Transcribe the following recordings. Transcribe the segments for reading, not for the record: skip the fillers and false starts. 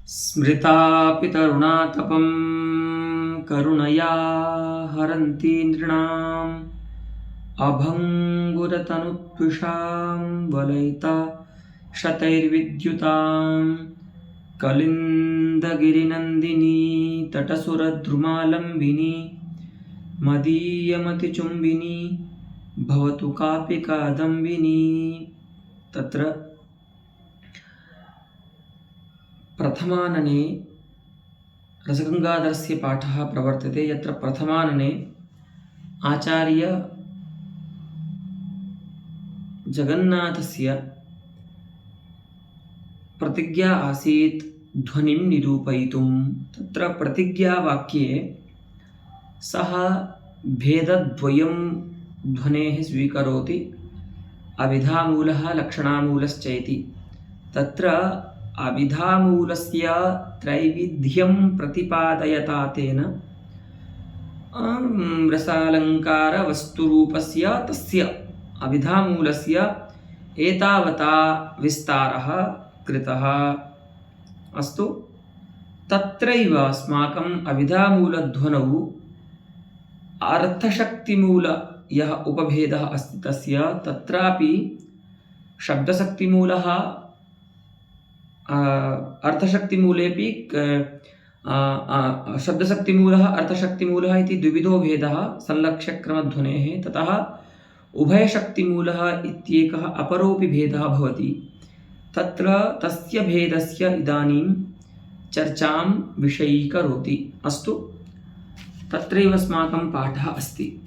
स्मृतापि तरुणातपं करुणया हरन्ति नृणाम् अभङ्गुरतनुत्विषां वलयिता शतैर्विद्युतां कलिन्दगिरिनन्दिनी तटसुरद्रुमालम्बिनी मदीयमतिचुम्बिनी भवतु कापि कादम्बिनी। तत्र प्रथमानने रसगंगाधरस्य पाठः प्रवर्तते, यत्र प्रथमानने आचार्य जगन्नाथस्य प्रतिज्ञा आसीत् ध्वनिं निरूपयितुं। तत्र प्रतिज्ञावाक्ये सः भेदद्वयं ध्वनेः स्वीकरोति, अविधामूलः लक्षणामूलश्चैति। तत्र अविधामूलस्य त्रैविध्यं प्रतिपादयता तेन रसालङ्कारवस्तुरूपस्य तस्य अविधामूलस्य एतावता विस्तारः कृतः। अस्तु, तत्रैव अस्माकम् अविधामूलध्वनौ अर्थशक्तिमूल यः उपभेदः अस्ति तस्य तत्रापि शब्दशक्तिमूलः अर्थशक्तिमूलेपि शब्दशक्तिमूलः अर्थशक्तिमूलः इति द्विविधो भेदः संलक्ष्यक्रमध्वनेः। ततः उभयशक्तिमूलः इत्येकः अपरोऽपि भेदः भवति। तत्र तस्य भेदस्य इदानीं चर्चां विषयीकरोति। अस्तु, तत्रैव अस्माकं पाठः अस्ति।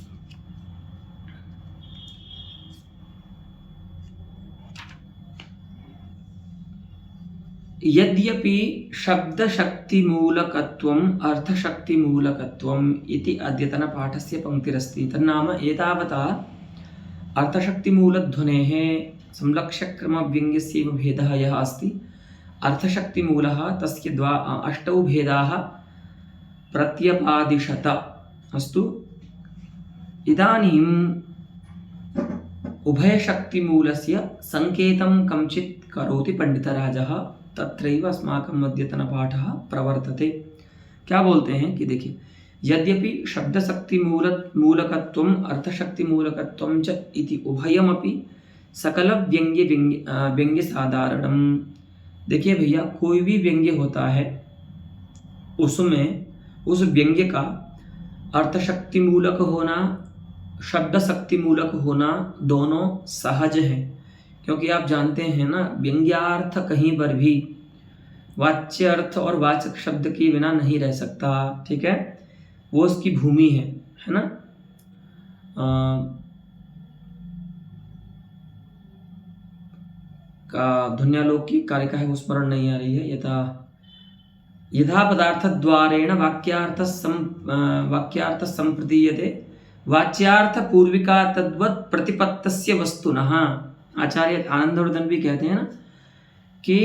यद्यपि शब्दशक्तिमूलकत्वम् अर्थशक्तिमूलकत्वम् इति अद्यतनपाठस्य पङ्क्तिरस्ति, तन्नाम एतावता अर्थशक्तिमूलध्वनेः संलक्ष्यक्रमव्यङ्ग्यस्यैव भेदः यः अस्ति, अर्थशक्तिमूलः तस्य अष्टौ भेदाः प्रत्यपादिशत। अस्तु, इदानीम् उभयशक्तिमूलस्य संकेतं कञ्चित् करोति पण्डितराजः। तत्रैव अस्माकम् अद्यतनपाठः प्रवर्तते। क्या बोलते हैं कि देखिए, यद्यपि शब्दशक्तिमूलकत्वम् अर्थशक्तिमूलकत्वं च इति उभयमपि सकलव्यङ्ग्य साधारणं। देखिए भैया, कोई भी व्यंग्य होता है उसमें उस व्यंग्य का अर्थशक्तिमूलक होना, शब्दशक्तिमूलक होना दोनों सहज हैं। क्योंकि आप जानते हैं ना, व्यंग्यार्थ कहीं पर भी वाच्य अर्थ और वाचक शब्द के बिना नहीं रह सकता। ठीक है, वो उसकी भूमि है ना। का ध्वन्यालोक की कारिका है, वो स्मरण नहीं आ रही है। यथा पदार्थद्वारेण वाक्यार्थ संप्रदीयते वाच्यार्थ पूर्विका तद्वत् प्रतिपत्तस्य वस्तुनः। आचार्य आनंदवर्धन भी कहते हैं ना कि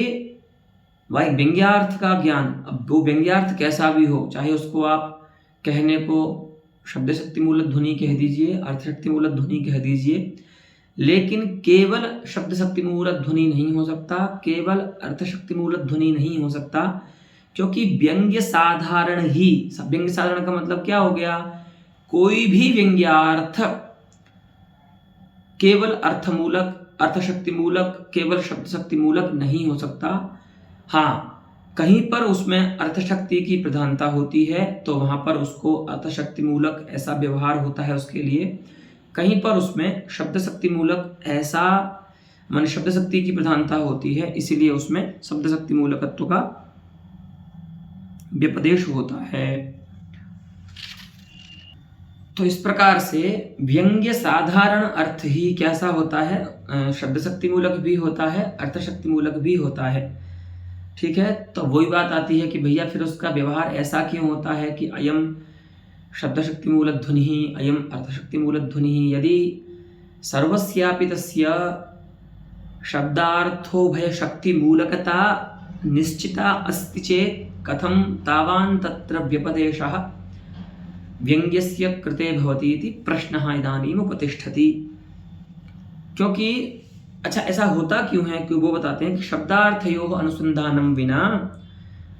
भाई व्यंग्यार्थ का ज्ञान, अब वो व्यंग्यार्थ कैसा भी हो, चाहे उसको आप कहने को शब्द शक्ति मूलक ध्वनि कह दीजिए, अर्थ शक्ति मूलक ध्वनि कह दीजिए, लेकिन केवल शब्द शक्ति मूलक ध्वनि नहीं हो सकता, केवल अर्थ शक्ति मूलक ध्वनि नहीं हो सकता, क्योंकि व्यंग्य साधारण ही, व्यंग्य साधारण का मतलब क्या हो गया, कोई भी व्यंग्यार्थ केवल अर्थमूलक, अर्थशक्तिमूलक, केवल शब्द शक्तिमूलक नहीं हो सकता। हाँ, कहीं पर उसमें अर्थशक्ति की प्रधानता होती है तो वहां पर उसको अर्थशक्तिमूलक ऐसा व्यवहार होता है उसके लिए। कहीं पर उसमें शब्द शक्तिमूलक ऐसा, मान शब्द शक्ति की प्रधानता होती है, इसीलिए उसमें शब्द शक्तिमूलकत्व का व्यपदेश होता है। तो इस प्रकार से व्यंग्य साधारण अर्थ ही कैसा होता है, शब्द शक्ति मूलक भी होता है, अर्थ शक्ति मूलक भी होता है। ठीक है, तो वही बात आती है कि भैया फिर उसका व्यवहार ऐसा क्यों होता है कि अयम शब्द शक्ति मूलक ध्वनि, अयम अर्थ शक्ति मूलक ध्वनि। यदि सर्वस्यापि तस्य शब्दार्थोभय शक्ति मूलकता निश्चिता अस्ति चेत् कथं तावान् तत्र व्यपदेशः व्यंग्यस्य कृते भवति इति प्रश्नः इदानीम् उपतिष्ठति। क्योंकि अच्छा ऐसा होता क्यों है कि वो बताते हैं कि शब्दार्थयोः अनुसंधानं विना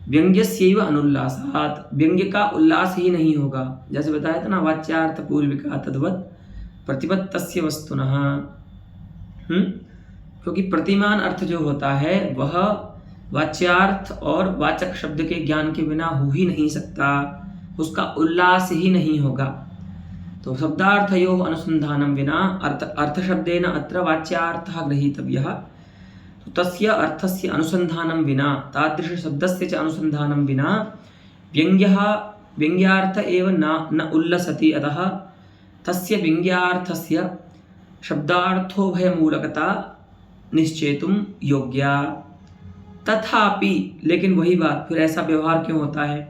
व्यंग्यस्यैव अनुल्लासात्, व्यंग्य का उल्लास ही नहीं होगा। जैसे बताया था ना, वाच्यार्थ पूर्विका तद्वत् प्रतिपत्तस्य वस्तुनः। क्योंकि प्रतिमान अर्थ जो होता है वह वाच्यार्थ और वाचक शब्द के ज्ञान के बिना हो ही नहीं सकता, उसका उल्लास ही नहीं होगा। तो शब्दार्थयोः अनुसंधानं विना अर्थशब्देन अत्र वाच्यार्थः गृहीतव्यः। तो तस्य अर्थस्य अनुसंधानं विना, तादृश शब्दस्य च अनुसंधानं विना व्यंग्यार्थ एव न उल्लसति। अतः तस्य व्यंग्यार्थस्य शब्दार्थोभयमूलकता निश्चेतुं योग्या। तथापि, लेकिन वही बात, फिर ऐसा व्यवहार क्यों होता है?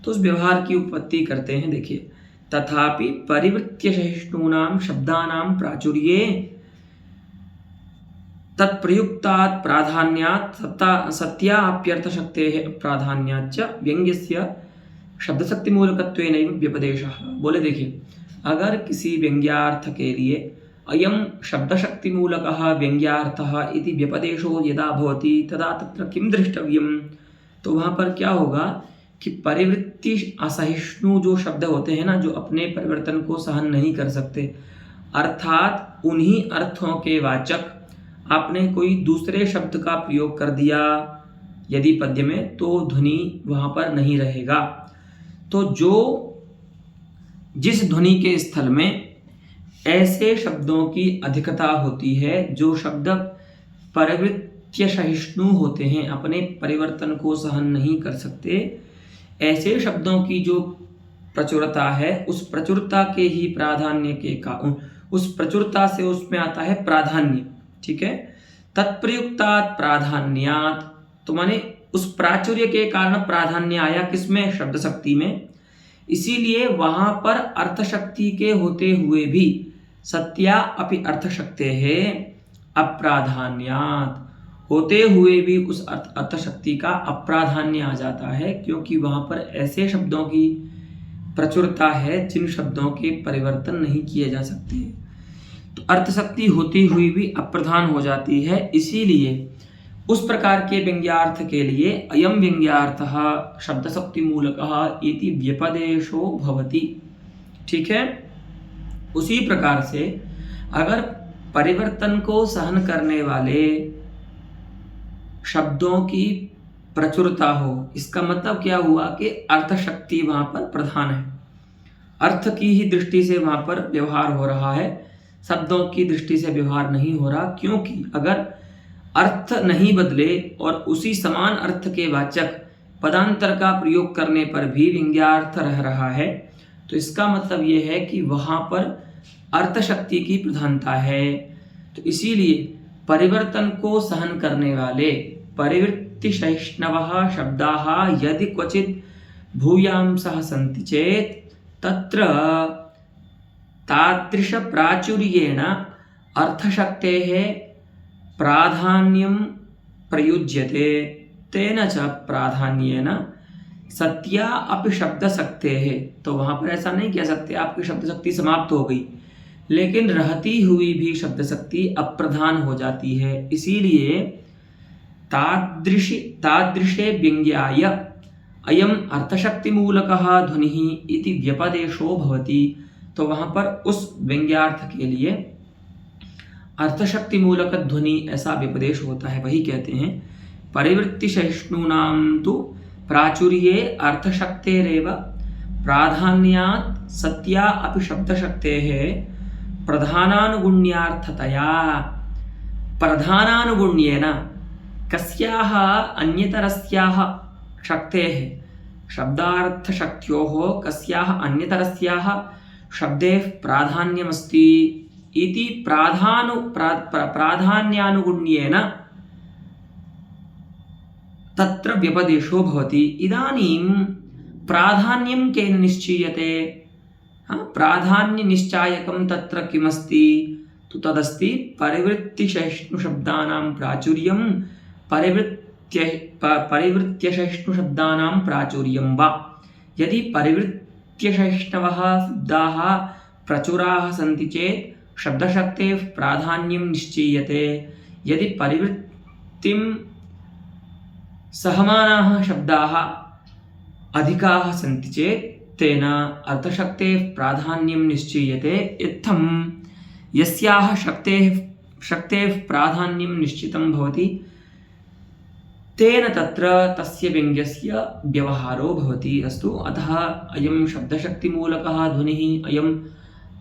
तो उस व्यवहार की उत्पत्ति करते हैं। देखिए, तथापि परिवृत्य सहिष्णूनां शब्दानां प्राचुर्ये तत्प्रयुक्तात् प्राधान्यात् सत्याप्यर्थशक्तेः प्राधान्याच्च व्यंग्यस्य शब्दशक्तिमूलकत्वेनैव व्यपदेशः। बोले देखिए, अगर किसी व्यंग्यार्थ के लिए अयं शब्दशक्तिमूलकः व्यंग्यार्थः इति व्यपदेशो यदा भवति तदा तत्र किं द्रष्टव्यं? तो वहाँ पर क्या होगा कि परिवृत्ति असहिष्णु जो शब्द होते हैं ना, जो अपने परिवर्तन को सहन नहीं कर सकते, अर्थात उन्हीं अर्थों के वाचक आपने कोई दूसरे शब्द का प्रयोग कर दिया यदि पद्य में, तो ध्वनि वहाँ पर नहीं रहेगा। तो जिस ध्वनि के स्थल में ऐसे शब्दों की अधिकता होती है, जो शब्द परिवृत्य सहिष्णु होते हैं, अपने परिवर्तन को सहन नहीं कर सकते, ऐसे शब्दों की जो प्रचुरता है, उस प्रचुरता के ही प्राधान्य के उस प्रचुरता से उसमें आता है प्राधान्य। ठीक है, तत्प्रयुक्तात् प्राधान्यात्, तो माने उस प्राचुर्य के कारण प्राधान्य आया किसमें? शब्द शक्ति में। इसीलिए वहां पर अर्थशक्ति के होते हुए भी सत्या अपि अर्थशक्तेः अप्राधान्यात्, होते हुए भी उस अर्थशक्ति का अप्राधान्य आ जाता है, क्योंकि वहां पर ऐसे शब्दों की प्रचुरता है जिन शब्दों के परिवर्तन नहीं किए जा सकते। तो अर्थशक्ति होती हुई भी अप्रधान हो जाती है। इसीलिए उस प्रकार के व्यंग्यार्थ के लिए अयं व्यंग्यार्थः शब्दशक्तिमूलकः इति व्यपदेशो भवति। ठीक है, उसी प्रकार से अगर परिवर्तन को सहन करने वाले शब्दों की प्रचुरता हो, इसका मतलब क्या हुआ कि अर्थशक्ति वहां पर प्रधान है, अर्थ की ही दृष्टि से वहां पर व्यवहार हो रहा है, शब्दों की दृष्टि से व्यवहार नहीं हो रहा। क्योंकि अगर अर्थ नहीं बदले और उसी समान अर्थ के वाचक पदांतर का प्रयोग करने पर भी व्यंग्यार्थ रह रहा है, तो इसका मतलब यह है कि वहां पर अर्थशक्ति की प्रधानता है। तो इसीलिए परिवर्तन को सहन करने वाले परिवृत्ति सहिष्णवः शब्दाः यदि क्वचित् भूयांसः सन्ति चेत् तत्र तादृश प्राचुर्येण अर्थशक्तेः प्राधान्यं प्रयुज्यते, तेन च प्राधान्येन सत्या अपि शब्दशक्तेः। तो वहां पर ऐसा नहीं कह सकते आपकी शब्दशक्ति समाप्त हो गई, लेकिन रहती हुई भी शब्दशक्ति अप्रधान हो जाती है। इसीलिए तादृशे व्यंग्याय अयम अर्थशक्तिमूलकः ध्वनिः इति व्यपदेशो भवति। तो वहां पर उस व्यंग्यार्थ के लिए अर्थशक्तिमूलक ध्वनि ऐसा व्यपदेश होता है। वही कहते हैं परिवृत्ति सहिष्णूनां तु प्राचुर्ये अर्थशक्तेरेव प्राधान्यात् सत्या अपि शब्दशक्तेः प्रधानानुगुण्यार्थतया। प्रधानानुगुण्येन कस्याः अन्यतरस्याः शक्तेः शब्दार्थशक्त्योः कस्याः अन्यतरस्याः शब्देः प्राधान्यमस्ति इति प्राधान्यानुगुण्येन तत्र व्यपदेशो भवति। इदानीं प्राधान्यं केन निश्चीयते? प्राधान्य निश्चायकं तत्र किमस्ति? तो तदस्ति परिवृत्तिसहिष्णुशब्दानां प्राचुर्यं परिवृत्त्यसहिष्णुशब्दानां प्राचुर्यं वा। यदि परिवृत्त्यसहिष्णवः शब्दाः प्रचुराः सन्ति चेत् सहमानाः शब्दाः अधिकाः सन्ति चेत् तेन अर्थशक्तेः प्राधान्यं निश्चीयते। इत्थं यस्याः शक्तेः प्राधान्यं निश्चितं भवति तेन तत्र तस्य व्यङ्ग्यस्य व्यवहारो भवति। अस्तु, अतः अयं शब्दशक्तिमूलकः ध्वनिः, अयम्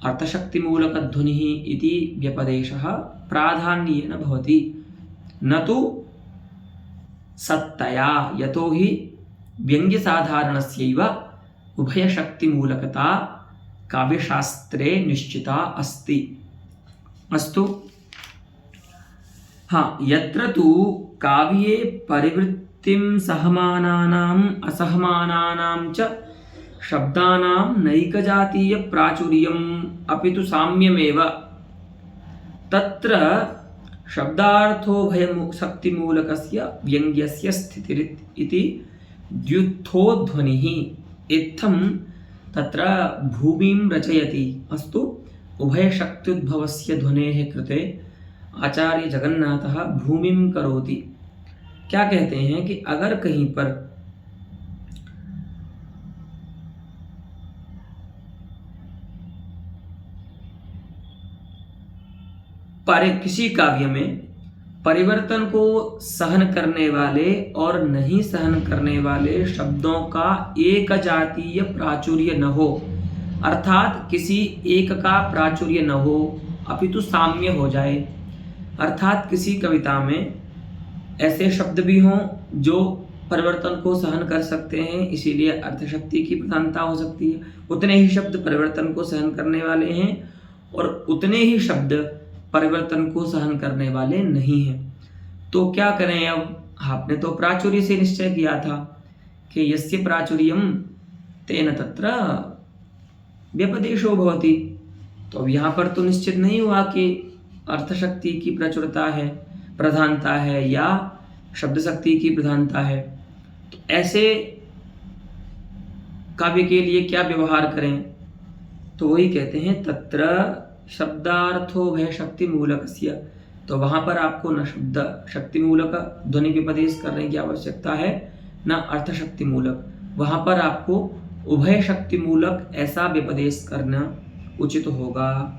अर्थशक्तिमूलकध्वनिः इति व्यपदेशः प्राधान्येन भवति, न तु सत्तया, यतो हि व्यङ्ग्यसाधारणस्यैव उभयशक्तिमूलकता काव्यशास्त्रे निश्चिता अस्ति। अस्तु, यत्र तु काव्ये परिवृत्तिं सहमानानाम् असहमानानां च शब्दानां नैकजातीय प्राचुर्यम् अपि तु साम्यमेव, तत्र शब्दार्थोभयशक्तिमूलकस्य व्यङ्ग्यस्य स्थितिरिति द्व्युत्थो ध्वनिः। इत्थं तत्र भूमिं रचयति। अस्तु, उभयशक्त्युद्भवस्य ध्वनेः कृते आचार्य जगन्नाथः भूमिं करोति। क्या कहते हैं कि अगर कहीं पर किसी काव्य में परिवर्तन को सहन करने वाले और नहीं सहन करने वाले शब्दों का एक जातीय प्राचुर्य न हो, अर्थात किसी एक का प्राचुर्य न हो अपितु साम्य हो जाए, अर्थात किसी कविता में ऐसे शब्द भी हों जो परिवर्तन को सहन कर सकते हैं, इसीलिए अर्थशक्ति की प्रधानता हो सकती है, उतने ही शब्द परिवर्तन को सहन करने वाले हैं और उतने ही शब्द परिवर्तन को सहन करने वाले नहीं हैं। तो क्या करें अब? आपने तो प्राचुर्य से निश्चय किया था कि यस्य प्राचुर्यम तेन तत्र व्यपदेशो भवति। तो अब यहाँ पर तो निश्चित नहीं हुआ कि अर्थशक्ति की प्रचुरता है, प्रधानता है या शब्द शक्ति की प्रधानता है। तो ऐसे काव्य के लिए क्या व्यवहार करें? तो वही कहते हैं तत्र शब्दार्थो भय शक्ति मूलकस्य। तो वहां पर आपको न शब्द शक्ति मूलक ध्वनि व्यपदेश करने की आवश्यकता है, न अर्थ शक्ति मूलक। वहां पर आपको उभय शक्ति मूलक ऐसा व्यपदेश करना उचित होगा।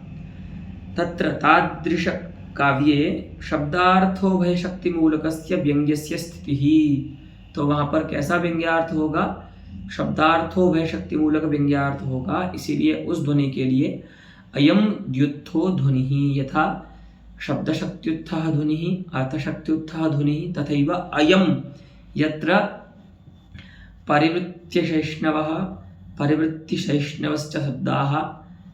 तत्र तादृश काव्ये शब्दार्थो भय शक्ति मूलकस्य व्यङ्ग्यस्य स्थितिः। तो वहां पर कैसा व्यंग्यार्थ होगा? शब्दार्थो भय शक्ति मूलक व्यंग्यार्थ होगा। इसीलिए उस ध्वनि के लिए अयम द्व्युत्थो ध्वनिः, यथा शब्दशक्त्युत्थः ध्वनिः अर्थशक्त्युत्थः ध्वनिः तथैव अयम यत्र परिवृत्तिशैष्णवश्च शब्दाः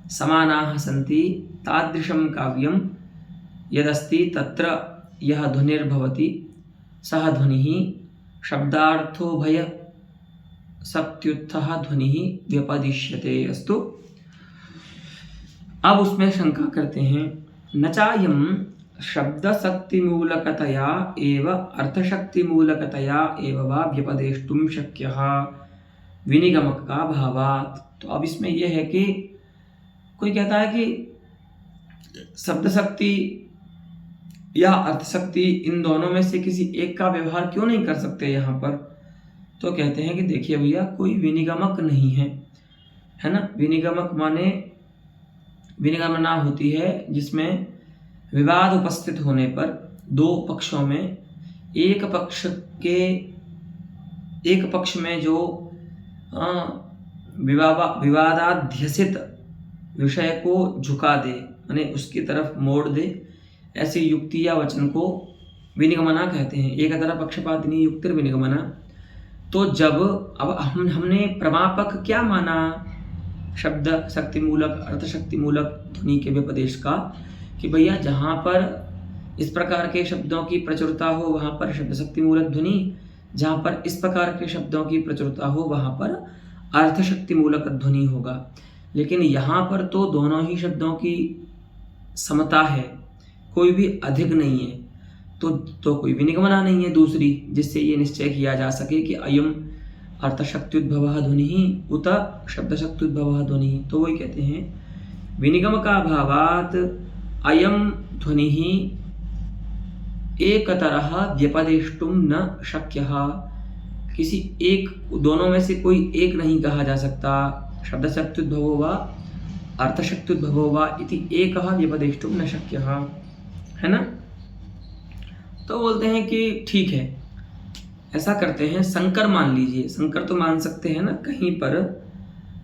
समानाः सन्ति तादृशं काव्यं यदस्ति तत्र यः ध्वनिर्भवति सः ध्वनिः शब्दार्थोभयशक्त्युत्थः ध्वनिः व्यपदिश्यते। अस्तु, अब उसमें शंका करते हैं, न चायं शब्दशक्तिमूलकतया एव अर्थशक्तिमूलकतया एव वा व्यपदेष्टुं शक्यः विनिगमक का भावात्। तो अब इसमें यह है कि कोई कहता है कि शब्दशक्ति या अर्थशक्ति इन दोनों में से किसी एक का व्यवहार क्यों नहीं कर सकते यहाँ पर? तो कहते हैं कि देखिए भैया, कोई विनिगमक नहीं है, है ना। विनिगमक माने विनिगमना होती है जिसमें विवाद उपस्थित होने पर दो पक्षों में एक पक्ष में जो विवादाध्यसित विषय को झुका दे, यानी उसकी तरफ मोड़ दे, ऐसी युक्ति या वचन को विनिगमना कहते हैं। एक तरह पक्षपातिनी युक्तिर विनिगमना। तो जब अब हमने प्रमापक क्या माना? शब्द शक्ति मूलक अर्थ शक्ति मूलक ध्वनि के व्यपदेश का, कि भैया जहाँ पर इस प्रकार के शब्दों की प्रचुरता हो वहाँ पर शब्द शक्ति मूलक ध्वनि, जहाँ पर इस प्रकार के शब्दों की प्रचुरता हो वहाँ पर अर्थ शक्ति मूलक ध्वनि होगा। लेकिन यहाँ पर तो दोनों ही शब्दों की समता है, कोई भी अधिक नहीं है, तो कोई विनिगमना नहीं है दूसरी, जिससे ये निश्चय किया जा सके कि अयम अर्थशक्त्युद्भवः ध्वनिः उत शब्दशक्त्युद्भवः ध्वनिः। तो वही कहते हैं विनिगमकाभावात् अयम ध्वनिः एकतरः व्यपदेष्टुं न शक्यः। किसी एक, दोनों में से कोई एक नहीं कहा जा सकता। शब्द शक्त्युद्भवो वा अर्थशक्त्युद्भवो वा इति एकः व्यपदेष्टुं न शक्यः, है ना। तो बोलते हैं कि ठीक है, ऐसा करते हैं, संकर मान लीजिए। संकर तो मान सकते हैं ना, कहीं पर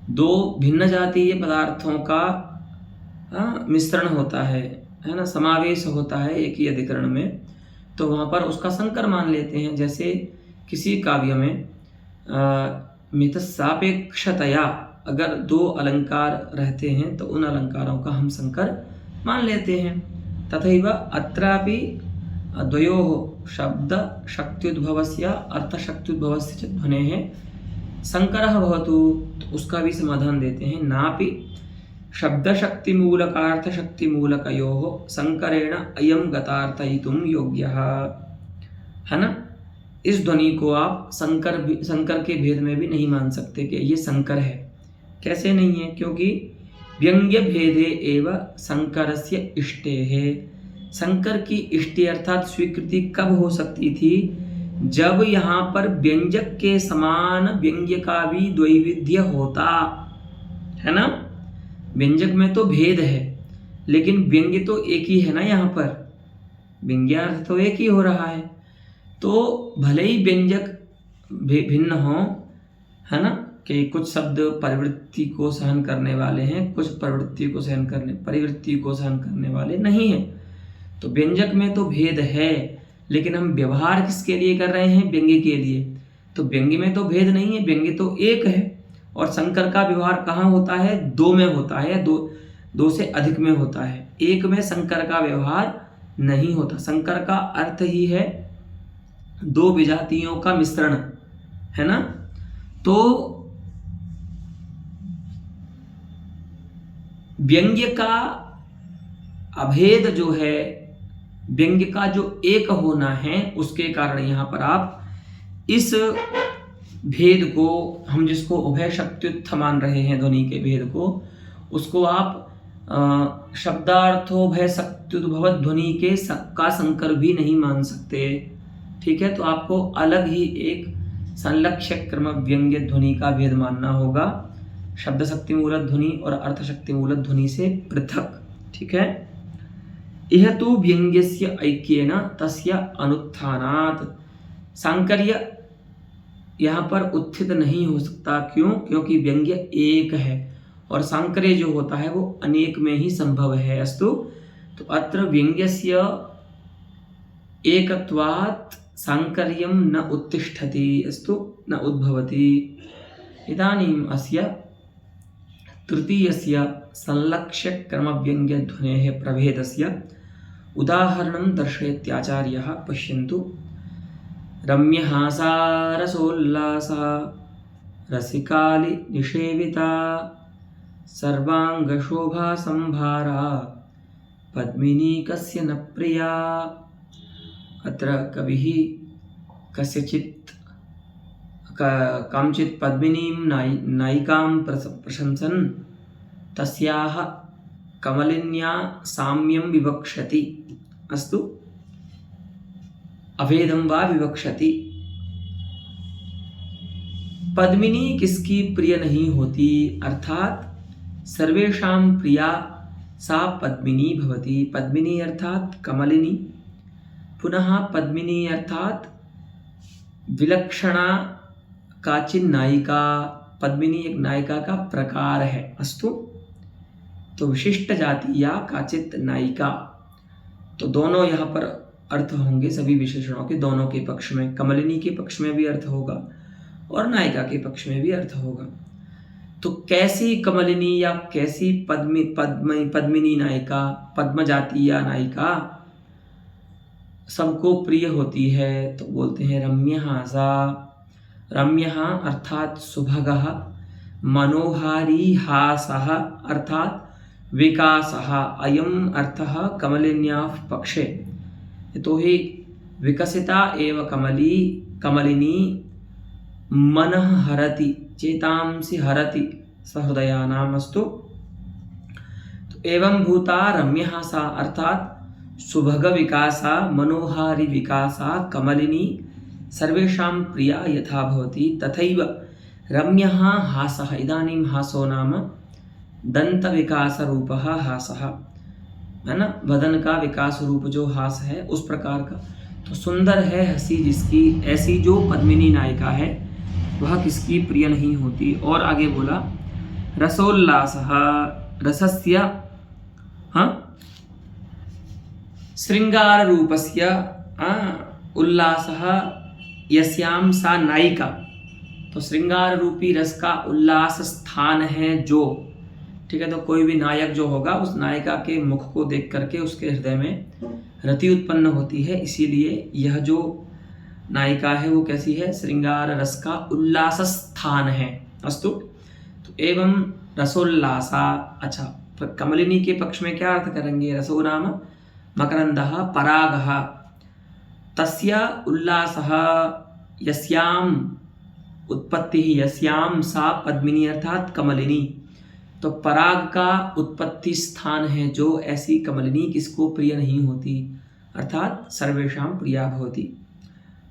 दो भिन्न जातीय पदार्थों का मिश्रण होता है ना, समावेश होता है एक ही अधिकरण में, तो वहाँ पर उसका संकर मान लेते हैं। जैसे किसी काव्य में मितसापेक्षतया अगर दो अलंकार रहते हैं तो उन अलंकारों का हम संकर मान लेते हैं। तथैव अत्रापि द्वयोः शब्द शक्त्युद्भवस्य अर्थशक्त्युद्भवस्य च ध्वनेः संकरः भवतु, तो उसका भी समाधान देते हैं। नापि शब्दशक्तिमूलकार्थशक्तिमूलकयोः संकरेण अयं गतार्थयितुं योग्यः, है ना। इस ध्वनि को आप संकर के भेद में भी नहीं मान सकते कि ये संकर है। कैसे नहीं है? क्योंकि व्यंग्य भेदे एव संकरस्य इष्टेः। संकर की इष्टि अर्थात स्वीकृति कब हो सकती थी? जब यहाँ पर व्यंजक के समान व्यंग्य का भी द्वैविध्य होता, है ना। व्यंजक में तो भेद है, लेकिन व्यंग्य तो एक ही है ना। यहाँ पर व्यंग्यार्थ तो एक ही हो रहा है, तो भले ही व्यंजक भिन्न हो, है ना, कि कुछ शब्द प्रवृत्ति को सहन करने वाले हैं, कुछ प्रवृत्ति को परिवृत्ति को सहन करने वाले नहीं हैं। तो व्यंजक में तो भेद है, लेकिन हम व्यवहार किसके लिए कर रहे हैं? व्यंग्य के लिए। तो व्यंग्य में तो भेद नहीं है, व्यंग्य तो एक है। और संकर का व्यवहार कहाँ होता है? दो में होता है, दो से अधिक में होता है। एक में संकर का व्यवहार नहीं होता। संकर का अर्थ ही है दो विजातियों का मिश्रण, है ना। तो व्यंग्य का अभेद जो है, व्यंग्य का जो एक होना है, उसके कारण यहाँ पर आप इस भेद को, हम जिसको उभय शक्त्युत्थ मान रहे हैं ध्वनि के भेद को, उसको आप शब्दार्थोभय शक्त्युद्भव ध्वनि के का संकर भी नहीं मान सकते। ठीक है, तो आपको अलग ही एक संलक्ष्य क्रम व्यंग्य ध्वनि का भेद मानना होगा, शब्द शक्ति मूलक ध्वनि और अर्थ शक्ति मूलक ध्वनि से पृथक। ठीक है, यह तो व्यंग्यस्य ऐक्येन तस्य अनुत्थानात्। सांकर्य यहाँ पर उत्थित नहीं हो सकता। क्यों? क्योंकि व्यंग्य एक है और सांकर्य जो होता है वो अनेक में ही संभव है। अस्तु, तो अत्र व्यंग्यस्य एकत्वात् सांकर्यं न उत्तिष्ठति। अस्तु, न उद्भवति। इदानीम् अस्य तृतीयस्य संलक्ष्य क्रमव्यंग्य ध्वनेः प्रभेदस्य उदाहरणं दर्शयत्याचार्यः। पश्यन्तु। रम्यहासा रसोल्लासा रसिकाली निषेविता सर्वांगशोभा संभारा पद्मिनी कस्य न प्रिया। अत्र कविः कस्यचित् कांचित् पद्मिनीं नायिकां प्रशंसन् तस्याः कमलिन्या साम्यं विवक्षति। अस्तु, अभेदं वा विवक्षति। पद्मिनी किसकी प्रिय नहीं होती? अर्थात सर्वेषां प्रिया सा पद्मिनी भवति। पद्मिनी अर्थात कमलिनी, पुनः पद्मिनी अर्थात विलक्षणा काचिन नायिका। पद्मिनी एक नायिका का प्रकार है। अस्तु, तो विशिष्ट जाति या काचित नायिका, तो दोनों यहाँ पर अर्थ होंगे सभी विशेषणों के, दोनों के पक्ष में। कमलिनी के पक्ष में भी अर्थ होगा और नायिका के पक्ष में भी अर्थ होगा। तो कैसी कमलिनी या कैसी पद्मिनी नायिका, पद्म जाति या नायिका सबको प्रिय होती है? तो बोलते हैं रम्यहासा। रम्यः अर्थात सुभगः, मनोहारी हासः अर्थात विकासः। अयम् अर्थः कमलिन्याः पक्षे। यतोहि विकसिता एव कमलिनी मनः हरति चेतांसि हरति सहृदयानाम्। अस्तु, तो एवं भूता रम्यहासा अर्थात सुभग विकासा, मनोहारी विकासा कमलिनी सर्वेषां प्रिया यथा भवति तथैव रम्यः हासः। इदानीं हासो नाम दंतविकासरूपः हासः, है ना, वदन का विकास रूप जो हास है उस प्रकार का। तो सुंदर है हंसी जिसकी, ऐसी जो पद्मिनी नायिका है वह किसकी प्रिय नहीं होती। और आगे बोला रसोल्लासः रसस्य श्रृंगार रूपस्य उल्लासः यस्याम सा नायिका। तो श्रृंगार रूपी रस का उल्लास स्थान है जो, ठीक है। तो कोई भी नायक जो होगा उस नायिका के मुख को देख करके उसके हृदय में रति उत्पन्न होती है, इसीलिए यह जो नायिका है वो कैसी है, श्रृंगार रस का उल्लास स्थान है। अस्तु, तो एवं रसोल्लासा। अच्छा, तो कमलिनी के पक्ष में क्या अर्थ करेंगे, रसो नाम मकरंदः परागः, तस्य उल्लासः यस्याम उत्पत्ति यस्याम सा पद्मिनी अर्थात कमलिनी। तो पराग का उत्पत्ति स्थान है जो ऐसी कमलिनी किसको प्रिय नहीं होती, अर्थात सर्वेषां प्रिया भवति।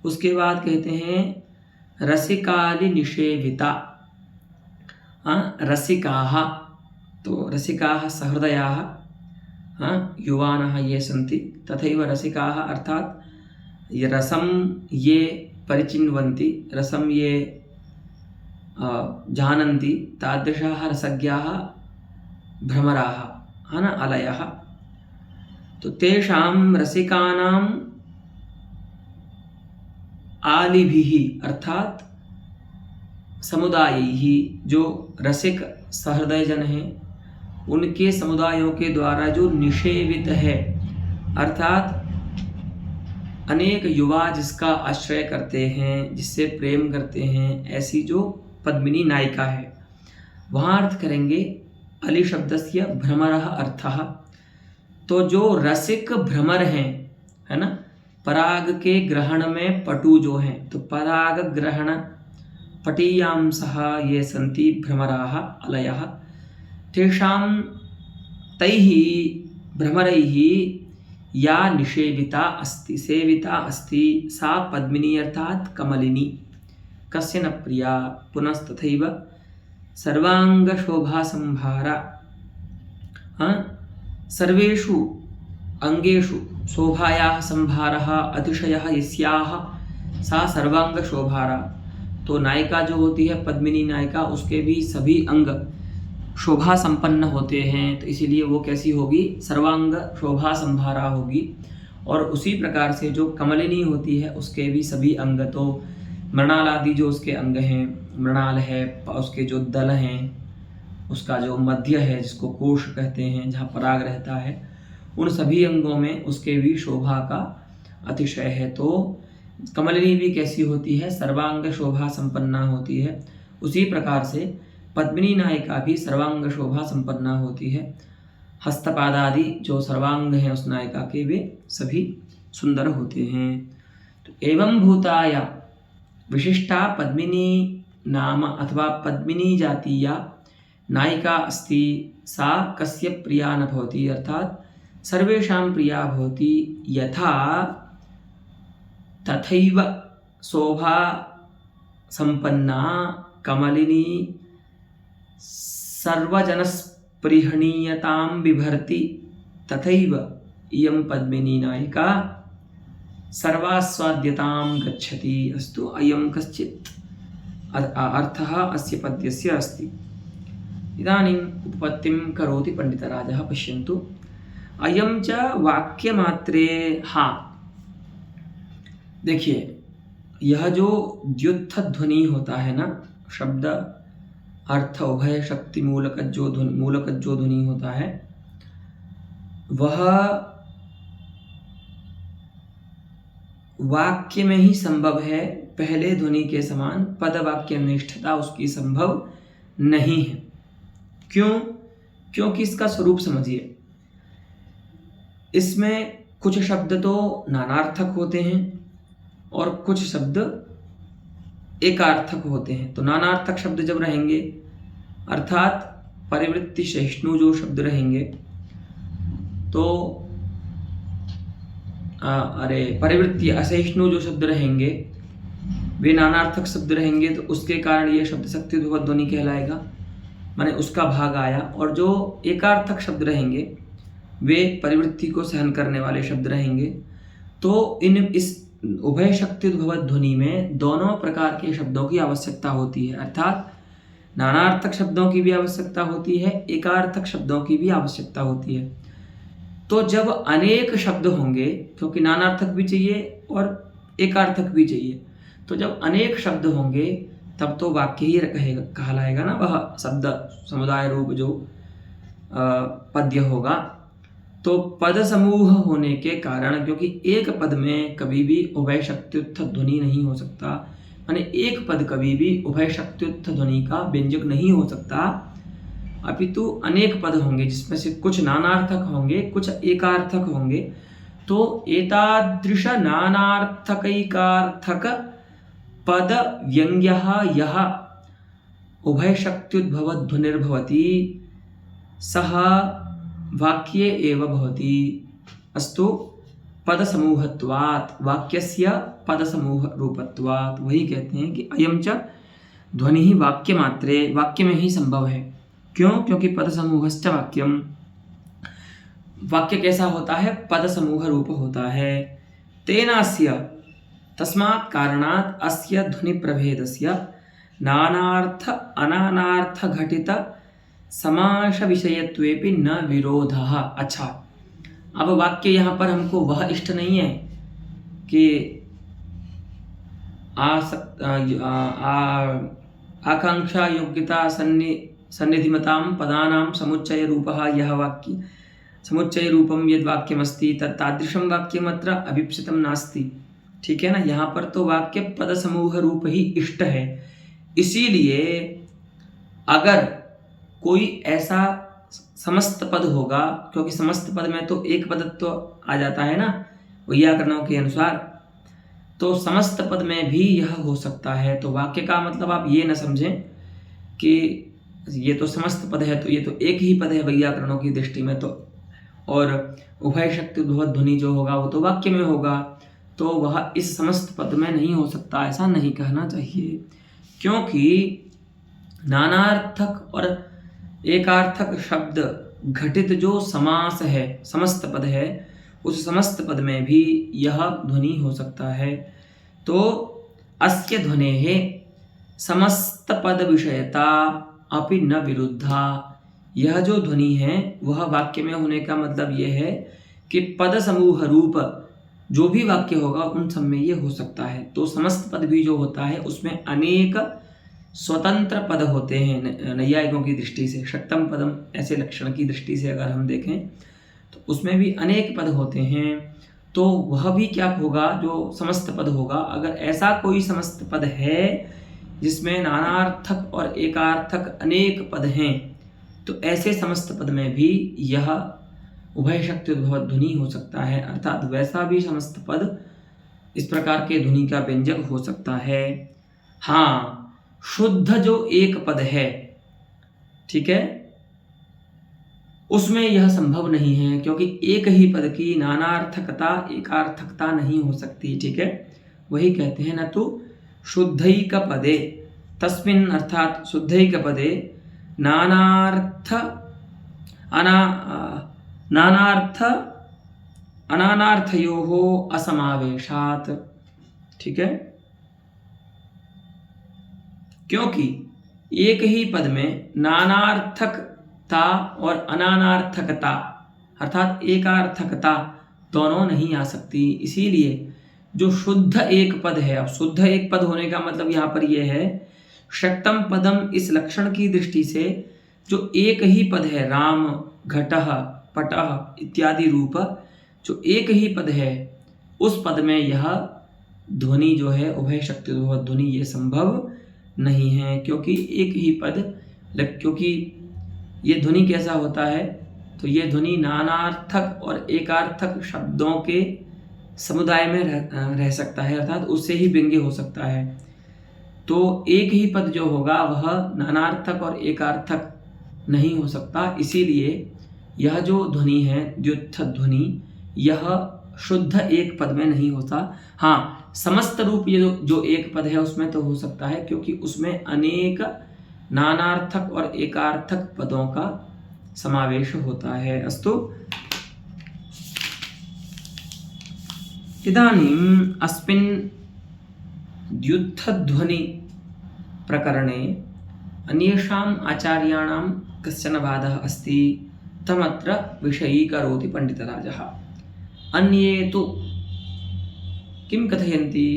उसके बाद कहते हैं रसिकाली निषेविता। रसिकाः, तो रसिकाः सहृदयाः युवानः ये सन्ति, तथैव रसिकाः अर्थात ये रसम ये परिचिन्वन्ति, रसम ये जानन्ति, तादृशाः रसज्ञाः भ्रमराः, है ना, अलयः। तो तेषां रसिकानां आलिभिः अर्थात समुदायैः, जो रसिक सहृदय जन हैं उनके समुदायों के द्वारा जो निषेवित है, अर्थात अनेक युवा जिसका आश्रय करते हैं, जिससे प्रेम करते हैं, ऐसी जो पद्मिनी नायिका है, वहाँ अर्थ करेंगे अली शब्दस्य भ्रमरः अर्थः। तो जो रसिक भ्रमर हैं, है ना, पराग के ग्रहण में पटु जो हैं, तो पराग ग्रहण पटीयांसः ये सन्ति भ्रमराः अलयः। तेषां तैः भ्रमरैः या निषेविता अस्ति, सेविता अस्ति, सा पद्मिनी अर्थात कमलिनी। कस्य न प्रिया, पुनस्तथैव सर्वांगशोभासंभारा। सर्वेषु अंगेषु शोभायाः संभारः अतिशयः यस्याः सा सर्वांगशोभारा। तो नायिका जो होती है पद्मिनी नायिका, उसके भी सभी अंग शोभा संपन्न होते हैं, तो इसीलिए वो कैसी होगी, सर्वांग शोभा संभारा होगी। और उसी प्रकार से जो कमलिनी होती है उसके भी सभी अंग, तो मृणाल आदि जो उसके अंग हैं, मृणाल है, उसके जो दल हैं, उसका जो मध्य है जिसको कोश कहते हैं, जहाँ पराग रहता है, उन सभी अंगों में उसके भी शोभा का अतिशय है। तो कमलिनी भी कैसी होती है, सर्वांग शोभा संपन्ना होती है। उसी प्रकार से पद्मिनी नायिका भी सर्वांग शोभा संपन्ना होती है। हस्तपादादि जो सर्वांग हैं उस नायिका के वे सभी सुंदर होते हैं। तो एवं भूताया विशिष्टा पद्मिनी नाम अथवा पद्मिनी जातीया नायिका अस्ति, सा कस्य प्रिया न भवति, अर्थात सर्वेषां प्रिया भवति। यथा तथैव शोभा संपन्ना कमलिनी सर्वजनस्पृहणीयतां बिभर्ति, तथैव इयं पद्मिनी नायिका सर्वास्वाद्यतां गच्छति। अस्तु, अयं कश्चित् अर्थः अस्य पद्यस्य अस्ति। इदानीम् उपपत्तिं करोति पंडितराजः। पश्यन्तु, अयं च वाक्यमात्रे। हाँ, देखिए, यह जो द्युत्थ ध्वनि होता है ना, शब्द अर्थ उभय शक्ति मूलक जो ध्वनि होता है, वह वाक्य में ही संभव है। पहले ध्वनि के समान पद वाक्य निष्ठता उसकी संभव नहीं है। क्यों? क्योंकि इसका स्वरूप समझिए, इसमें कुछ शब्द तो नानार्थक होते हैं और कुछ शब्द एकार्थक होते हैं। तो नानार्थक शब्द जब रहेंगे, अर्थात परिवृत्ति सहिष्णु जो शब्द रहेंगे, तो परिवृत्ति असहिष्णु जो शब्द रहेंगे, वे नानार्थक शब्द रहेंगे तो उसके कारण ये शब्द शक्ति ध्रुवत ध्वनि कहलाएगा, माने उसका भाग आया। और जो एकार्थक शब्द रहेंगे वे परिवृत्ति को सहन करने वाले शब्द रहेंगे। तो इस उभय शक्ति उद्भवत ध्वनि में दोनों प्रकार के शब्दों की आवश्यकता होती है, अर्थात नानार्थक शब्दों की भी आवश्यकता होती है, एकार्थक शब्दों की भी आवश्यकता होती है। तो जब अनेक शब्द होंगे, क्योंकि नानार्थक भी चाहिए और एकार्थक भी चाहिए, तो जब अनेक शब्द होंगे तब तो वाक्य ही कहलाएगा ना, वह शब्द समुदाय रूप जो पद्य होगा। तो पद समूह होने के कारण, क्योंकि एक पद में कभी भी उभय शक्त्युत्थ ध्वनि नहीं हो सकता, माने एक पद कभी भी उभय शक्त्युत्थ ध्वनि का व्यंजक नहीं हो सकता, अपितु अनेक पद होंगे जिसमें से कुछ नानार्थक होंगे, कुछ एकार्थक होंगे। तो एतादृश नानार्थकैकार्थक पद व्यंग्यः यः उभय शक्त्युद्भवत् ध्वनिर्भवति सः वाक्ये एव भवति। अस्तु, पदसमूहत्वात् वाक्यस्य पदसमूह रूपत्वात्, वही कहते हैं कि अयं च ध्वनिः वाक्यमात्रे, वाक्य में ही संभव है। क्यों? क्योंकि पदसमूहश्च वाक्यम, वाक्य कैसा होता है? पदसमूह रूप होता है। तेनास्य, तस्मात् कारणात् अस्य ध्वनि प्रभेदस्य नानार्थ अनानार्थ घटित समास विषयत्वेपि न विरोधः। अच्छा, अब वाक्य यहाँ पर हमको वह इष्ट नहीं है कि आकांक्षा योग्यता सन्निधिमतां पदानां समुच्चय रूपः यः वाक्य समुच्चय रूपम यद वाक्यमस्ति तत्तादृशं वाक्यमत्र अभिप्सितं नास्ति। ठीक है ना, यहाँ पर तो वाक्य पद समूह रूप ही इष्ट है। इसीलिए अगर कोई ऐसा समस्त पद होगा, क्योंकि समस्त पद में तो एक पदत्व तो आ जाता है ना व्याकरणों के अनुसार, तो समस्त पद में भी यह हो सकता है। तो वाक्य का मतलब आप ये न समझें कि ये तो समस्त पद है तो ये तो एक ही पद है व्याकरणों की दृष्टि में, तो और उभय शक्ति उद्भवत ध्वनि जो होगा वो तो वाक्य में होगा, तो वह इस समस्त पद में नहीं हो सकता, ऐसा नहीं कहना चाहिए। क्योंकि नानार्थक और एकार्थक शब्द घटित जो समास है, समस्त पद है, उस समस्त पद में भी यह ध्वनि हो सकता है। तो अस्य ध्वनेः समस्त पद विषयता अपि न विरुद्धा, यह जो ध्वनि है वह वाक्य में होने का मतलब यह है कि पद समूह रूप जो भी वाक्य होगा उन सब में ये हो सकता है। तो समस्त पद भी जो होता है उसमें अनेक स्वतंत्र पद होते हैं नैयायिकों की दृष्टि से, षट्टम पदम ऐसे लक्षण की दृष्टि से अगर हम देखें तो उसमें भी अनेक पद होते हैं। तो वह भी क्या होगा, जो समस्त पद होगा, अगर ऐसा कोई समस्त पद है जिसमें नानार्थक और एकार्थक अनेक पद हैं, तो ऐसे समस्त पद में भी यह उभय शक्ति उद्भवत ध्वनि हो सकता है, अर्थात वैसा भी समस्त पद इस प्रकार के ध्वनि का व्यंजक हो सकता है। हाँ, शुद्ध जो एक पद है, ठीक है, उसमें यह संभव नहीं है, क्योंकि एक ही पद की नानार्थकता एकार्थकता नहीं हो सकती। ठीक है, वही कहते हैं न तो शुद्धैक पदे तस्मिन्, अर्थात शुद्धैक पदे नानार्थ अनानार्थयोः असमावेशात्। ठीक है, क्योंकि एक ही पद में नानार्थकता और अनानार्थकता अर्थात एकार्थकता दोनों नहीं आ सकती। इसीलिए जो शुद्ध एक पद है, अब शुद्ध एक पद होने का मतलब यहाँ पर यह है षट्टम पदम इस लक्षण की दृष्टि से जो एक ही पद है, राम घटः पटः इत्यादि रूप जो एक ही पद है, उस पद में यह ध्वनि जो है उभय शक्ति ध्वनि ये संभव नहीं है, क्योंकि एक ही पद, क्योंकि ये ध्वनि कैसा होता है, तो ये ध्वनि नानार्थक और एकार्थक शब्दों के समुदाय में रह सकता है, अर्थात उससे ही व्यंग्य हो सकता है। तो एक ही पद जो होगा वह नानार्थक और एकार्थक नहीं हो सकता। इसीलिए यह जो ध्वनि है द्व्युत्थ ध्वनि, यह शुद्ध एक पद में नहीं होता। हाँ, समस्त रूप ये जो एक पद है उसमें तो हो सकता है, क्योंकि उसमें अनेक नानार्थक और एकार्थक पदों का समावेश होता है। अस्तु, इदानीम् अस्मिन् द्युत्थध्वनि प्रकरणे अन्येषाम् आचार्याणां कश्चन वादः अस्ति, तमत्र विषयीकरोति पण्डितराजः। अन्ये तु किं कथयन्ति,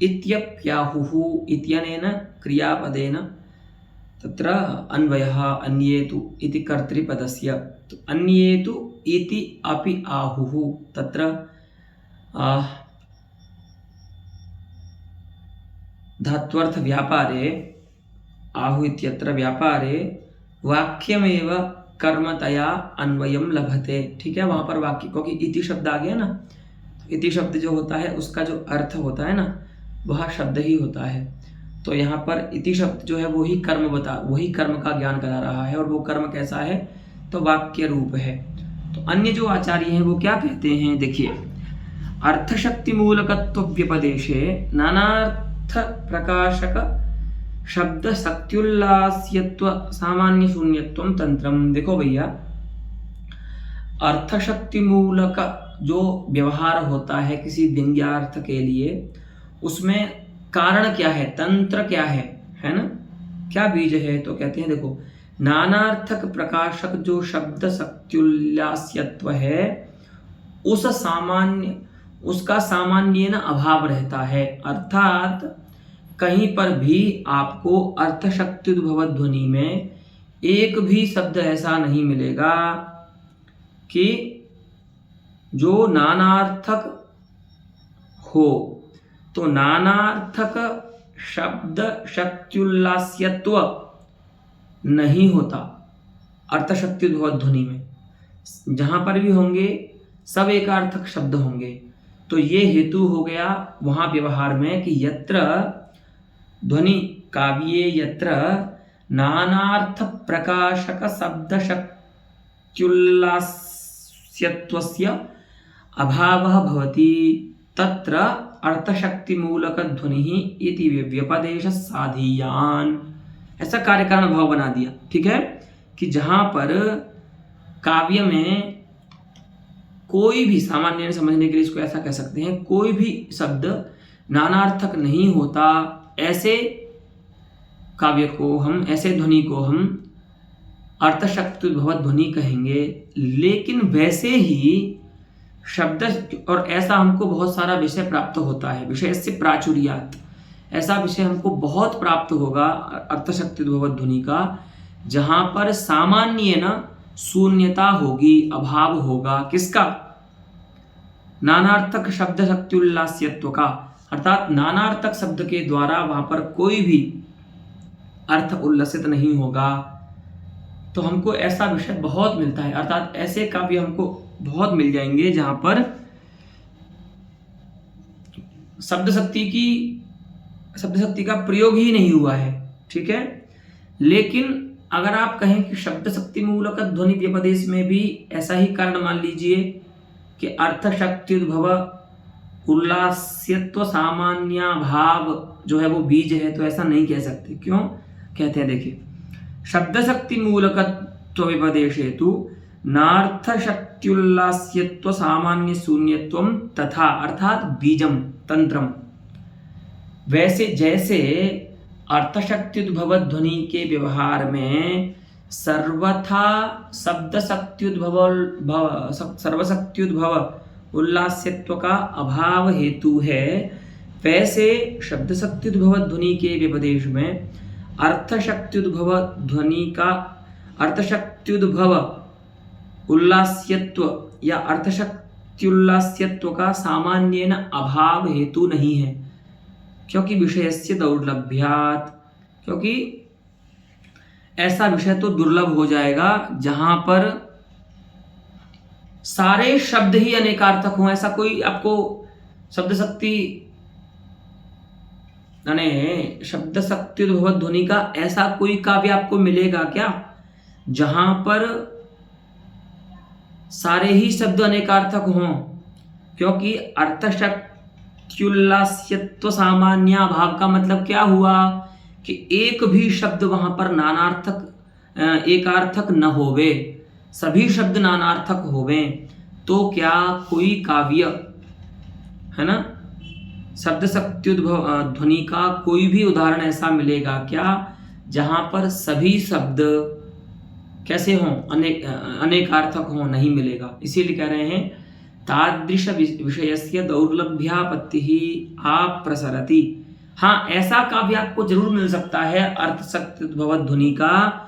इत्यप्याहुः इत्यनेन क्रियापदेन तत्र अन्वयः अन्ये तु इति कर्तृपदस्य, अन्ये तु इति अपि आहुः, तत्र धात्वर्थ व्यापारे आहु इत्यत्र व्यापारे वाक्यमेव कर्मतया अन्वयम लभते। ठीक है, वहां पर वाक्य, क्योंकि इति शब्द आ गया ना, इति शब्द जो होता है उसका जो अर्थ होता है ना वह शब्द ही होता है। तो यहाँ पर इति शब्द जो है वही कर्म का ज्ञान करा रहा है, और वो कर्म कैसा है, तो वाक्य रूप है। तो अन्य जो आचार्य हैं वो क्या कहते हैं, देखिए, अर्थशक्ति मूलकत्व व्यपदेशे नानार्थ प्रकाशक शब्द शक्त्युल्लास्यत्व सामान्य शून्यत्वम तंत्रम। देखो भैया, अर्थशक्ति मूलक जो व्यवहार होता है किसी व्यंग्यार्थ के लिए, उसमें कारण क्या है, तंत्र क्या है ना, क्या बीज है, तो कहते हैं देखो, नानार्थक प्रकाशक जो शब्द शक्त्युल्लास्यत्व है उसका सामान्य न अभाव रहता है, अर्थात कहीं पर भी आपको अर्थशक्त्युद्भव ध्वनि में एक भी शब्द ऐसा नहीं मिलेगा कि जो नानार्थक हो। तो नानार्थक शब्द शक्त्युल्लास्यत्व नहीं होता अर्थशक्त्युद्भव ध्वनि में, जहां पर भी होंगे सब एकार्थक शब्द होंगे। तो ये हेतु हो गया वहां व्यवहार में कि यत्र ध्वनि काव्ये यत्र नानार्थ प्रकाशक शब्द शक्त्युल्लास्यत्वस्य अभावः भवति तत्र अर्थशक्ति मूलक ध्वनि इति व्यपदेश साधीयान। ऐसा कार्य कारण भाव बना दिया। ठीक है, कि जहां पर काव्य में कोई भी, सामान्य समझने के लिए इसको ऐसा कह सकते हैं, कोई भी शब्द नानार्थक नहीं होता, ऐसे काव्य को हम, ऐसे ध्वनि को हम अर्थशक्त्युद्भव ध्वनि कहेंगे। लेकिन वैसे ही शब्द, और ऐसा हमको बहुत सारा विषय प्राप्त होता है, विषय से प्राचुर्यात, ऐसा विषय हमको बहुत प्राप्त होगा अर्थशक्त्युद्भव ध्वनि का, जहां पर सामान्य न शून्यता होगी, अभाव होगा, किसका, नानार्थक शब्द शक्त्युल्लास्यत्व का, अर्थात नानार्थक शब्द के द्वारा वहां पर कोई भी अर्थ उल्लसित नहीं होगा। तो हमको ऐसा विषय बहुत मिलता है, अर्थात ऐसे काव्य हमको बहुत मिल जाएंगे जहां पर शब्द शक्ति का प्रयोग ही नहीं हुआ है। ठीक है, लेकिन अगर आप कहें कि शब्द शक्ति मूलक ध्वनि व्यपदेश में भी ऐसा ही कारण मान लीजिए कि अर्थशक्त्युद्भव उल्लास्यत्व सामान्य भाव जो है वो बीज है, तो ऐसा नहीं कह सकते। क्यों कहते हैं, देखिए, शब्द शक्ति मूलकत्व व्यपदेशे तु नार्थशक्त्युल्लास्यत्व सामान्य शून्यत्वम तथा, अर्थात बीजम तंत्रम, वैसे जैसे अर्थशक्त्युद्भव ध्वनि के व्यवहार में सर्वथा सर्वशक्त्युद्भव उल्लास्यत्व का अभाव हेतु है, वैसे शब्द शक्त्युद्भव ध्वनि के व्यपदेश में अर्थशक्त्युद्भव ध्वनि का, अर्थशक्त्युद्भव उल्लास्यत्व या अर्थशक्त्युल्लास्यत्व का सामान्य न अभाव हेतु नहीं है, क्योंकि विषयस्य दौर्लभ्यात्, क्योंकि ऐसा विषय तो दुर्लभ हो जाएगा जहां पर सारे शब्द ही अनेकार्थक हों। ऐसा कोई आपको शब्द शक्ति शब्द शक्त्युद्भव ध्वनि का ऐसा कोई काव्य आपको मिलेगा क्या जहां पर सारे ही शब्द अनेकार्थक हों? क्योंकि अर्थशक्त्युल्लास्यत्व सामान्याभाव का मतलब क्या हुआ कि एक भी शब्द वहां पर नानार्थक एकार्थक न होवे, सभी शब्द नानार्थक होवे, तो क्या कोई काव्य है ना शब्द शक्त्युद्भव ध्वनि का कोई भी उदाहरण ऐसा मिलेगा क्या जहां पर सभी शब्द कैसे हों, अनेकार्थक हों? नहीं मिलेगा। इसीलिए कह रहे हैं तादृश विषयस्य दौर्लभ्यापत्ति ही आप्रसरति। हाँ, ऐसा काव्य आपको जरूर मिल सकता है अर्थ शक्त्युद्भव ध्वनि का,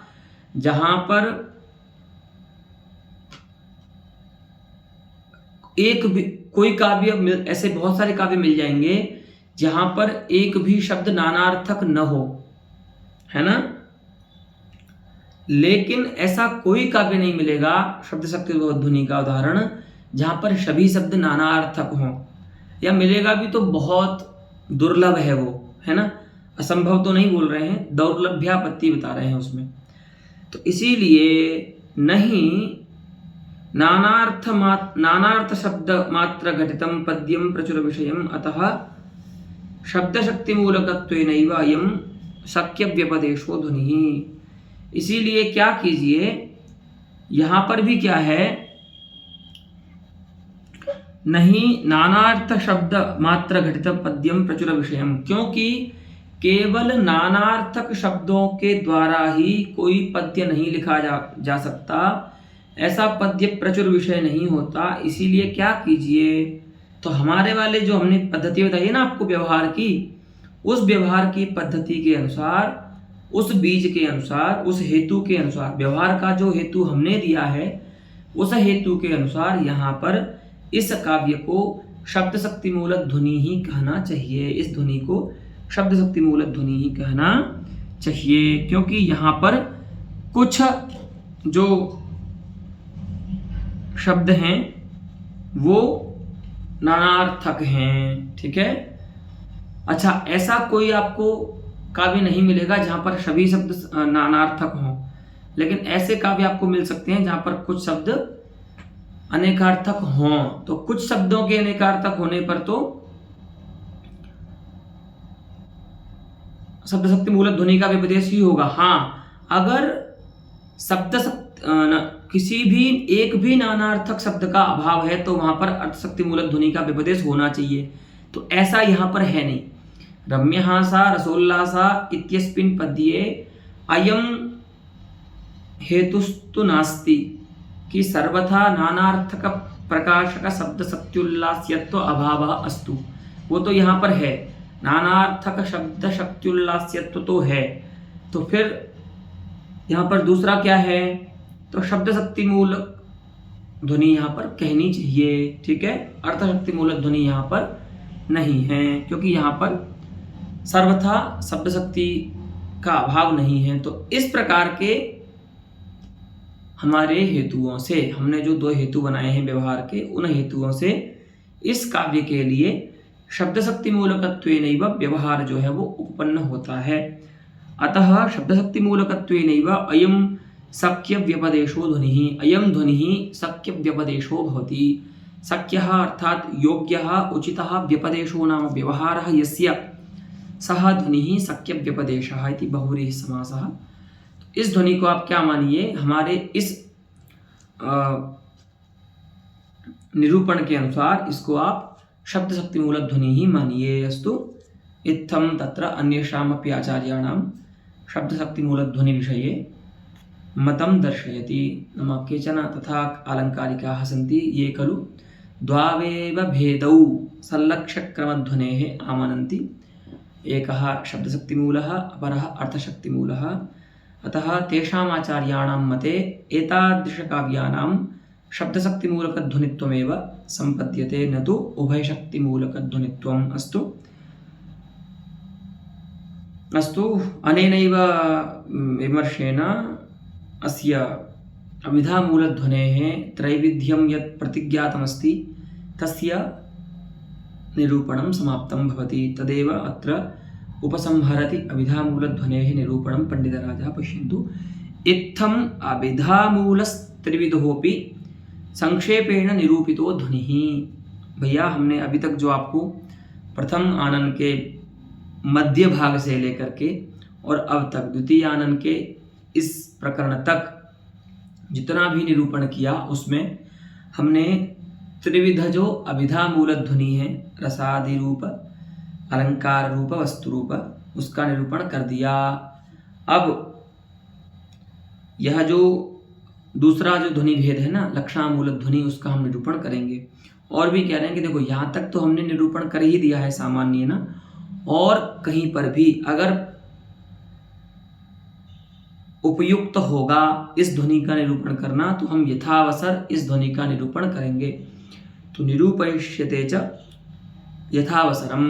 जहां पर एक भी कोई काव्य ऐसे बहुत सारे काव्य मिल जाएंगे जहां पर एक भी शब्द नानार्थक न हो, है ना। लेकिन ऐसा कोई काव्य नहीं मिलेगा शब्द शक्त्युद्भव ध्वनि का उदाहरण जहां पर सभी शब्द नानार्थक हों, या मिलेगा भी तो बहुत दुर्लभ है वो, है ना। असंभव तो नहीं बोल रहे हैं, दौर्लभ्यापत्ति बता रहे हैं उसमें। तो इसीलिए नहीं नानार्थ शब्द मात्र घटितम पद्यम प्रचुर विषयम अतः शब्द शक्ति मूलकत्वेनैव अयं शक्य व्यपदेशो ध्वनि। इसीलिए क्या कीजिए, यहां पर भी क्या है, नहीं नानार्थ शब्द मात्र घटितम पद्यम प्रचुर विषयम, क्योंकि केवल नानार्थक शब्दों के द्वारा ही कोई पद्य नहीं लिखा जा सकता, ऐसा पद्य प्रचुर विषय नहीं होता। इसीलिए क्या कीजिए, तो हमारे वाले जो हमने पद्धति बताई है ना आपको व्यवहार की, उस व्यवहार की पद्धति के अनुसार, उस बीज के अनुसार, उस हेतु के अनुसार, व्यवहार का जो हेतु हमने दिया है उस हेतु के अनुसार यहाँ पर इस काव्य को शब्द शक्ति मूलक ध्वनि ही कहना चाहिए। इस ध्वनि को शब्द शक्ति मूलक ध्वनि ही कहना चाहिए, क्योंकि यहाँ पर कुछ जो शब्द हैं वो नानार्थक हैं, ठीक है। अच्छा, ऐसा कोई आपको काव्य नहीं मिलेगा जहां पर सभी शब्द नानार्थक हों, लेकिन ऐसे काव्य आपको मिल सकते हैं जहां पर कुछ शब्द अनेकार्थक हों। तो कुछ शब्दों के अनेकार्थक होने पर तो शब्द शक्ति मूलक ध्वनि का व्यपदेश ही होगा। हाँ, अगर किसी भी एक भी नानार्थक शब्द का अभाव है तो वहां पर अर्थ शक्ति मूलक ध्वनि का व्यपदेश होना चाहिए। तो ऐसा यहाँ पर है नहीं। रम्यहासा रसोल्लासा इत्यस्मिन् पद्ये अयम हेतुस्तु नास्ति कि सर्वथा नानार्थक प्रकाशक शब्द शक्त्युल्लास्यत्व अभाव अस्तु। वो तो यहाँ पर है, नानार्थक शब्द शक्त्युल्लास्यत्व तो है, तो फिर यहाँ पर दूसरा क्या है, तो शब्द शक्ति मूलक ध्वनि यहाँ पर कहनी चाहिए, ठीक है। अर्थ शक्ति मूलक ध्वनि यहाँ पर नहीं है, क्योंकि यहाँ पर सर्वथा शब्द शक्ति का अभाव नहीं है। तो इस प्रकार के हमारे हेतुओं से, हमने जो दो हेतु बनाए हैं व्यवहार के, उन हेतुओं से इस काव्य के लिए शब्द शक्ति मूलकत्वेनैव व्यवहार जो है वो उत्पन्न होता है। अतः शब्द शक्ति मूलकत्वेनैव अयं शक्य व्यपदेशो ध्वनिः, अयं ध्वनिः शक्य व्यपदेशो भवति। शक्यः अर्थात योग्यः उचितः व्यपदेशो नाम व्यवहारः यस्य सः ध्वनिः शक्य व्यपदेशः इति बहुव्रीहि समासः। इस ध्वनि को आप क्या मानिए, हमारे इस निरूपण के अनुसार इसको आप शब्द शक्ति मूलक ध्वनि ही मानिए। अस्तु इत्थं तत्र अन्येषामपि आचार्याणां शब्द शक्ति मूलक ध्वनि विषये मतं दर्शयति। नाम केचन तथा आलङ्कारिकाः सन्ति ये खलु द्वावेव भेदौ संलक्ष्यक्रमध्वनेः आमनन्ति, एकः शब्दशक्तिमूलः अपरः अर्थशक्तिमूलः। अतः तेषाम् आचार्याणां मते एतादृशकाव्यानां शब्दशक्तिमूलकध्वनित्वमेव सम्पद्यते, न तु उभयशक्तिमूलकध्वनित्वम्। अस्तु अनेनैव विमर्शेन अस्य अविधामूलध्वनेः त्रैविध्यं यत् प्रतिज्ञातमस्ति तस्य निरूपणं समाप्तं भवति। तदेव अत्र उपसंहरति अविधामूलध्वनेः निरूपणं पण्डितराजः। पश्यन्तु, इत्थम् अविधामूलस्त्रिविधोऽपि संक्षेपेण निरूपितो ध्वनिः भैया हमने अभी तक जो आपको प्रथम आनन के मध्य भाग से लेकर के और अब तक द्वितीय आनन के इस प्रकरण तक जितना भी निरूपण किया उसमें हमने त्रिविध जो अभिधा मूल ध्वनि है, रसादि रूप, अलंकार रूप, वस्तु रूप, उसका निरूपण कर दिया। अब यह जो दूसरा जो ध्वनि भेद है ना, लक्षणामूल ध्वनि, उसका हम निरूपण करेंगे। और भी कह रहे हैं कि देखो यहाँ तक तो हमने निरूपण कर ही दिया है सामान्य ना, और कहीं पर भी अगर उपयुक्त होगा इस ध्वनि का निरूपण करना तो हम यथावसर इस ध्वनि का निरूपण करेंगे। तो निरूपयिष्यते च यथावसरम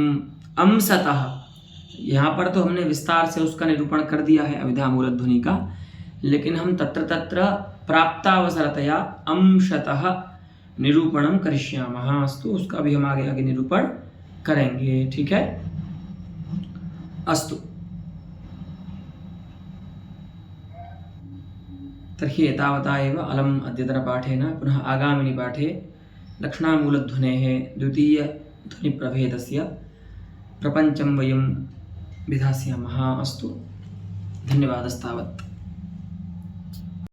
अंशतः, यहाँ पर तो हमने विस्तार से उसका निरूपण कर दिया है अभिधा मूल ध्वनि का, लेकिन हम तत्र तत्र प्राप्तावसरतया अंशतः निरूपणम करिष्यामः, तो उसका भी हम आगे आगे निरूपण करेंगे। ठीक है, अस्तु। तर्हि एतावता एव अलम् अद्यतनपाठेन। पुनः आगामिनि पाठे लक्षणामूलध्वनेः द्वितीयध्वनिप्रभेदस्य प्रपञ्चं वयं विधास्यामः। अस्तु, धन्यवादस्तावत्।